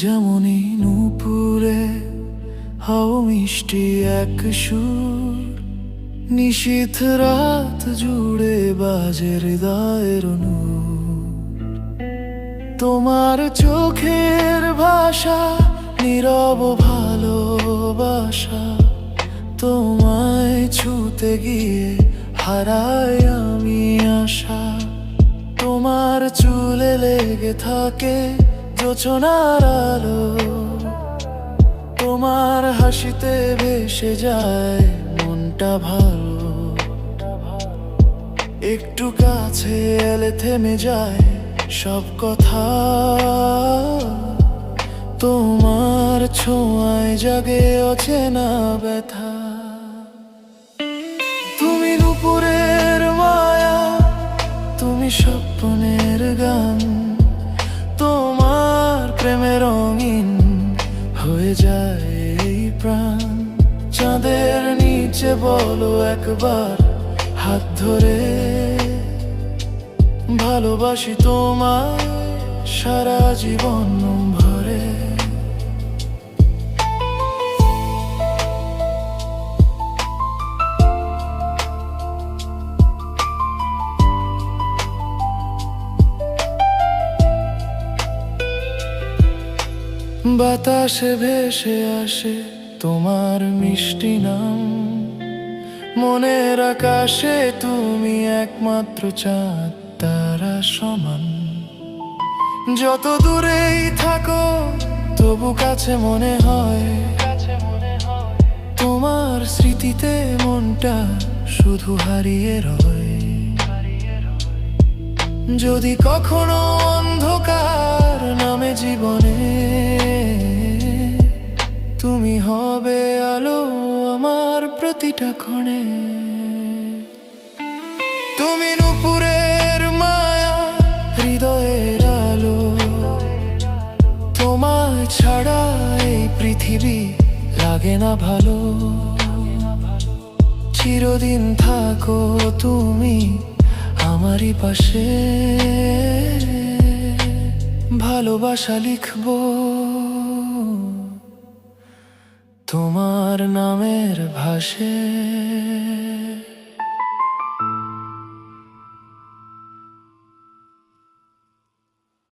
যেমনই নূপুরে হও মিষ্টি এক সুর, নিশীথ রাত জুড়ে বাজে হৃদয়ের নূর। তোমার চোখের ভাষা নীরব ভালোবাসা, তোমায় ছুতে গিয়ে হারাই আমি আশা। তোমার চুলে লেগে থাকে জোছনার আলো, তোমার হাসিতে ভেসে যায় মনটা ভালো। একটু কাছে এলে থেমে যায় সব কথা, তোমার ছোঁয়ায় জাগে অচেনা ব্যথা। তুমি নুপুরের মায়া, তুমি স্বপ্নের গান, তোমার প্রেমে রঙিন হয়ে যায় এই প্রাণ। চাঁদের নিচে বলো একবার হাত ধরে, ভালোবাসি তোমায় সারা জীবন ভরে। বাতাসে ভেসে আসে তোমার মিষ্টি নাম, মনের আকাশে তুমি একমাত্র চাঁদ তারা সমান। যত দূরেই থাকো তবু কাছে মনে হয়, তোমার স্মৃতিতে মনটা শুধু হারিয়ে রয়। যদি কখনো অন্ধকার নামে জীবনে, তুমি হবে আলো আমার প্রতিটা ক্ষণে। তুমি নুপুরের মায়া, হৃদয়ের আলো, তোমায় ছাড়া এই পৃথিবী লাগে না ভালো। চিরদিন থাকো তুমি আমারই পাশে, ভালোবাসা লিখবো তোমার নামের ভাষে।